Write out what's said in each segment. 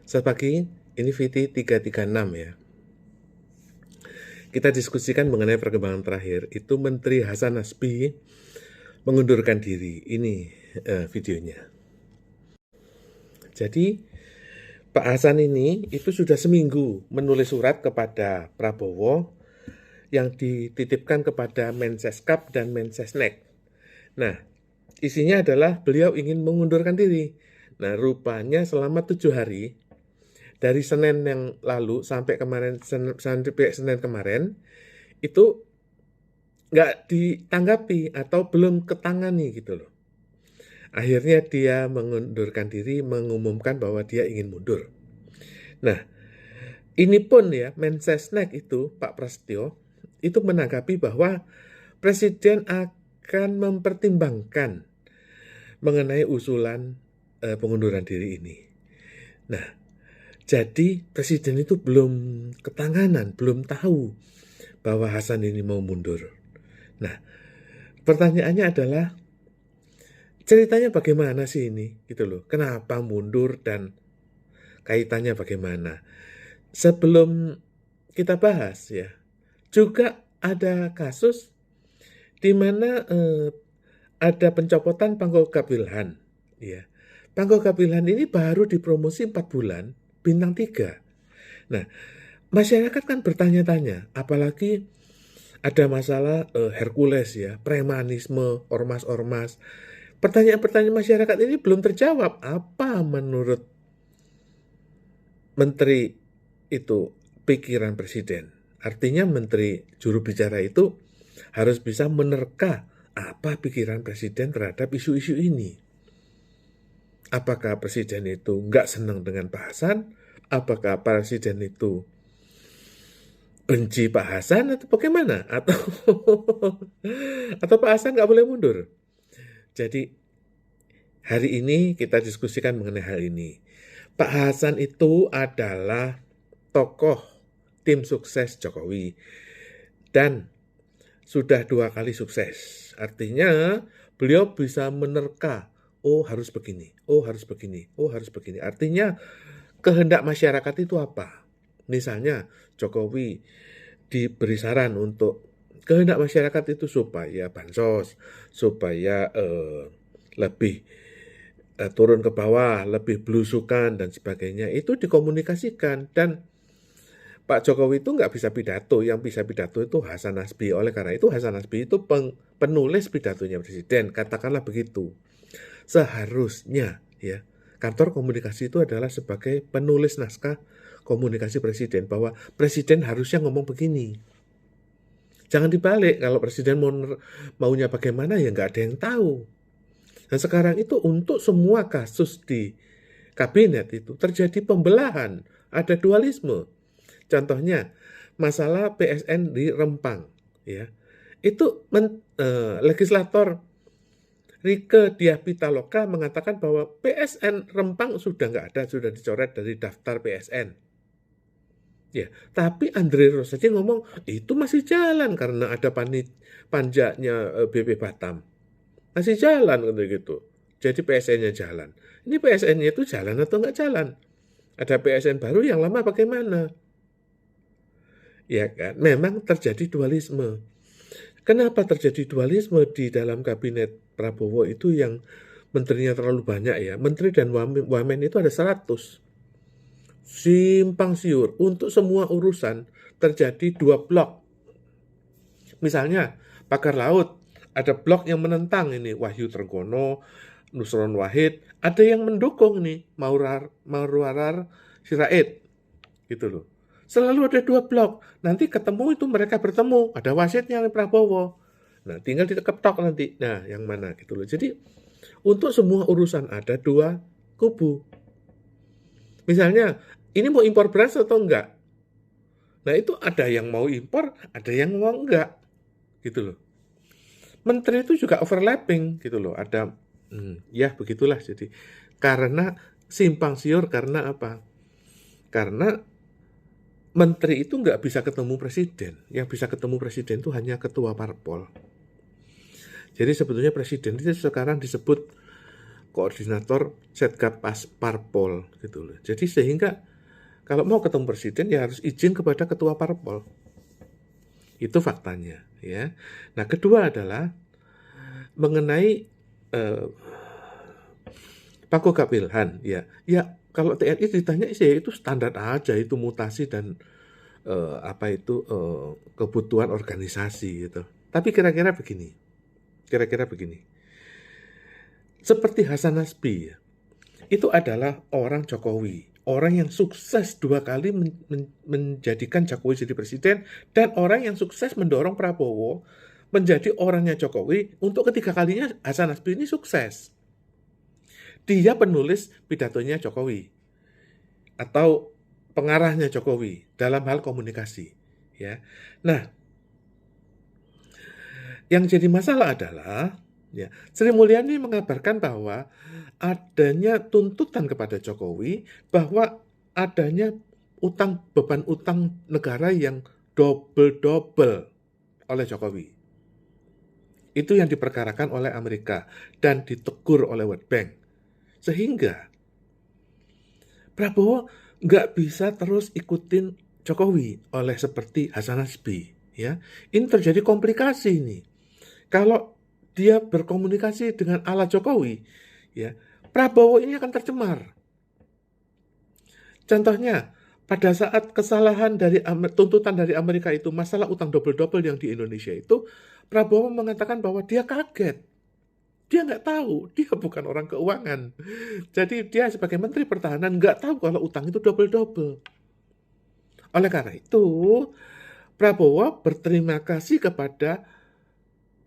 Selamat pagi, ini VT 336 ya. Kita diskusikan mengenai perkembangan terakhir. Itu Menteri Hasan Nasbi mengundurkan diri. Ini videonya. Jadi Pak Hasan ini itu sudah seminggu menulis surat kepada Prabowo yang dititipkan kepada Menseskap dan Mensesnek. Nah, isinya adalah beliau ingin mengundurkan diri. Nah, rupanya selama 7 hari dari Senin yang lalu sampai Senin kemarin itu nggak ditanggapi atau belum ketangani gitu loh. Akhirnya dia mengundurkan diri, mengumumkan bahwa dia ingin mundur. Nah, ini pun ya Mensesnek itu Pak Prasetyo itu menanggapi bahwa Presiden akan mempertimbangkan mengenai usulan pengunduran diri ini. Nah, jadi Presiden itu belum ketanganan, belum tahu bahwa Hasan ini mau mundur. Nah, pertanyaannya adalah ceritanya bagaimana sih ini, gitu loh. Kenapa mundur dan kaitannya bagaimana? Sebelum kita bahas ya, juga ada kasus di mana ada pencopotan Pangkogap Wilhan, ya. Pangkogap Wilhan ini baru dipromosi 4 bulan, bintang 3. Nah, masyarakat kan bertanya-tanya, apalagi ada masalah Hercules ya, premanisme, ormas-ormas. Pertanyaan-pertanyaan masyarakat ini belum terjawab. Apa menurut menteri itu pikiran presiden? Artinya menteri juru bicara itu harus bisa menerka apa pikiran presiden terhadap isu-isu ini. Apakah presiden itu nggak senang dengan Pak Hasan? Apakah presiden itu benci Pak Hasan atau bagaimana? Atau Pak Hasan nggak boleh mundur? Jadi hari ini kita diskusikan mengenai hal ini. Pak Hasan itu adalah tokoh tim sukses Jokowi dan sudah 2 kali sukses. Artinya beliau bisa menerka, oh harus begini, oh harus begini, oh harus begini. Artinya kehendak masyarakat itu apa? Misalnya Jokowi diberi saran untuk kehendak masyarakat itu supaya bansos, supaya lebih turun ke bawah, lebih belusukan dan sebagainya. Itu dikomunikasikan dan Pak Jokowi itu nggak bisa pidato, yang bisa pidato itu Hasan Nasbi. Oleh karena itu Hasan Nasbi itu penulis pidatonya presiden, katakanlah begitu. Seharusnya ya kantor komunikasi itu adalah sebagai penulis naskah komunikasi presiden, bahwa presiden harusnya ngomong begini. Jangan dibalik, kalau presiden maunya bagaimana ya nggak ada yang tahu. Nah sekarang itu untuk semua kasus di kabinet itu terjadi pembelahan, ada dualisme. Contohnya masalah PSN di Rempang, ya itu legislator Rieke Diah Pitaloka mengatakan bahwa PSN Rempang sudah nggak ada, sudah dicoret dari daftar PSN. Ya, tapi Andre Rosiade ngomong itu masih jalan karena ada panjanya BP Batam. Masih jalan gitu. Jadi PSN-nya jalan. Ini PSN-nya itu jalan atau nggak jalan? Ada PSN baru, yang lama bagaimana? Ya kan, memang terjadi dualisme. Kenapa terjadi dualisme di dalam kabinet Prabowo itu yang menterinya terlalu banyak ya? Menteri dan wamen itu ada 100. Simpang siur. Untuk semua urusan terjadi 2 blok. Misalnya, pagar laut. Ada blok yang menentang ini, Wahyu Trenggono, Nusron Wahid. Ada yang mendukung nih, Maurar Sirait. Gitu loh. Selalu ada 2 blok. Nanti ketemu itu mereka bertemu. Ada wasitnya Prabowo. Nah, tinggal diketok nanti. Nah, yang mana gitu loh. Jadi, untuk semua urusan ada 2 kubu. Misalnya, ini mau impor beras atau enggak? Nah, itu ada yang mau impor, ada yang mau enggak. Gitu loh. Menteri itu juga overlapping gitu loh. Ada, ya begitulah. Jadi, karena simpang siur, karena apa? Karena menteri itu nggak bisa ketemu presiden. Yang bisa ketemu presiden itu hanya ketua parpol. Jadi sebetulnya presiden itu sekarang disebut koordinator Setgab Parpol gitu loh. Jadi sehingga kalau mau ketemu presiden ya harus izin kepada ketua parpol. Itu faktanya ya. Nah, kedua adalah mengenai Pakogap Wilhan ya. Ya kalau TNI ditanya sih itu standar aja, itu mutasi dan kebutuhan organisasi gitu. Tapi kira-kira begini. Seperti Hasan Nasbi ya. Itu adalah orang Jokowi, orang yang sukses 2 kali menjadikan Jokowi jadi presiden, dan orang yang sukses mendorong Prabowo menjadi orangnya Jokowi untuk ketiga kalinya. Hasan Nasbi ini sukses. Dia penulis pidatonya Jokowi atau pengarahnya Jokowi dalam hal komunikasi ya. Nah, yang jadi masalah adalah ya, Sri Mulyani mengabarkan bahwa adanya tuntutan kepada Jokowi bahwa adanya beban utang negara yang double oleh Jokowi. Itu yang diperkarakan oleh Amerika dan ditegur oleh World Bank. Sehingga Prabowo nggak bisa terus ikutin Jokowi oleh seperti Hasan Nasbi. Ya. Ini terjadi komplikasi ini. Kalau dia berkomunikasi dengan ala Jokowi, ya, Prabowo ini akan tercemar. Contohnya, pada saat kesalahan dari tuntutan dari Amerika itu, masalah utang double yang di Indonesia itu, Prabowo mengatakan bahwa dia kaget. Dia nggak tahu, dia bukan orang keuangan. Jadi dia sebagai Menteri Pertahanan nggak tahu kalau utang itu double. Oleh karena itu, Prabowo berterima kasih kepada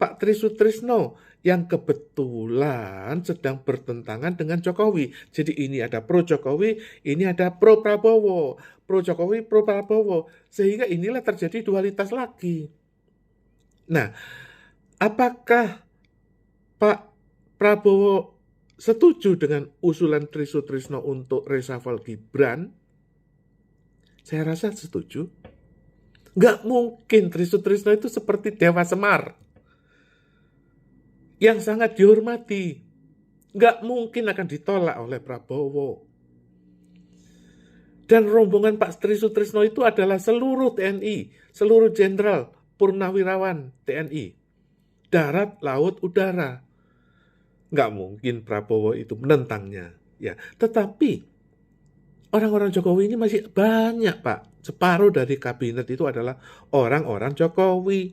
Pak Tri Sutrisno yang kebetulan sedang bertentangan dengan Jokowi. Jadi ini ada pro Jokowi, ini ada pro Prabowo. Pro Jokowi, pro Prabowo. Sehingga inilah terjadi dualitas lagi. Nah, apakah Pak Prabowo setuju dengan usulan Tri Sutrisno untuk reshuffle Gibran? Saya rasa setuju. Nggak mungkin Tri Sutrisno itu seperti Dewa Semar yang sangat dihormati. Nggak mungkin akan ditolak oleh Prabowo. Dan rombongan Pak Tri Sutrisno itu adalah seluruh TNI, seluruh jenderal, purnawirawan TNI. Darat, laut, udara. Nggak mungkin Prabowo itu menentangnya. Ya, tetapi orang-orang Jokowi ini masih banyak, Pak. Separuh dari kabinet itu adalah orang-orang Jokowi,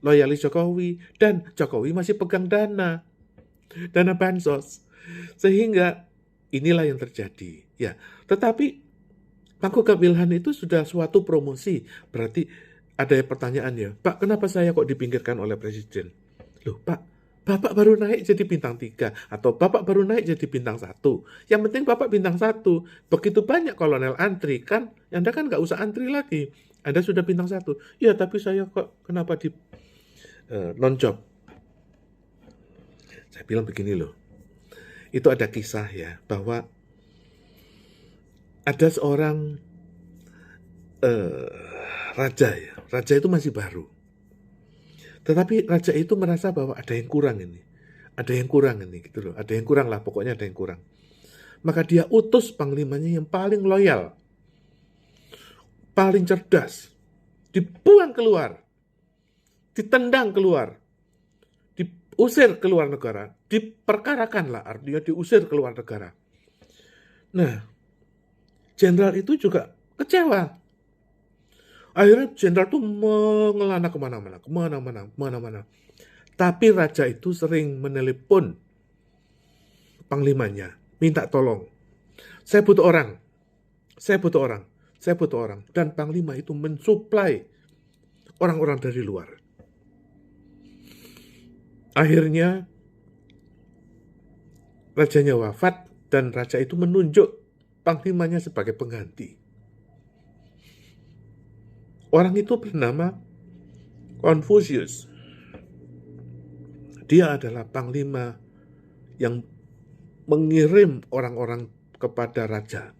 loyalis Jokowi, dan Jokowi masih pegang dana bansos. Sehingga inilah yang terjadi. Ya, tetapi Pakogap Wilhan itu sudah suatu promosi. Berarti ada pertanyaan ya, Pak, kenapa saya kok dipinggirkan oleh Presiden? Loh, Pak, Bapak baru naik jadi bintang 3 atau Bapak baru naik jadi bintang 1. Yang penting Bapak bintang 1. Begitu banyak kolonel antri kan, Anda kan nggak usah antri lagi. Anda sudah bintang 1. Ya, tapi saya kok kenapa di non-job? Saya bilang begini loh. Itu ada kisah ya, bahwa ada seorang raja ya. Raja itu masih baru. Tetapi raja itu merasa bahwa ada yang kurang ini. Ada yang kurang ini gitu loh. Ada yang kurang lah, pokoknya ada yang kurang. Maka dia utus panglimanya yang paling loyal, paling cerdas, dibuang keluar, ditendang keluar, diusir keluar negara, diperkarakan lah, artinya diusir keluar negara. Nah, jenderal itu juga kecewa. Akhirnya jenderal itu mengelana kemana-mana. Tapi raja itu sering menelepon panglimanya, minta tolong. Saya butuh orang. Dan panglima itu mensuplai orang-orang dari luar. Akhirnya rajanya wafat dan raja itu menunjuk panglimanya sebagai pengganti. Orang itu bernama Confucius. Dia adalah panglima yang mengirim orang-orang kepada raja.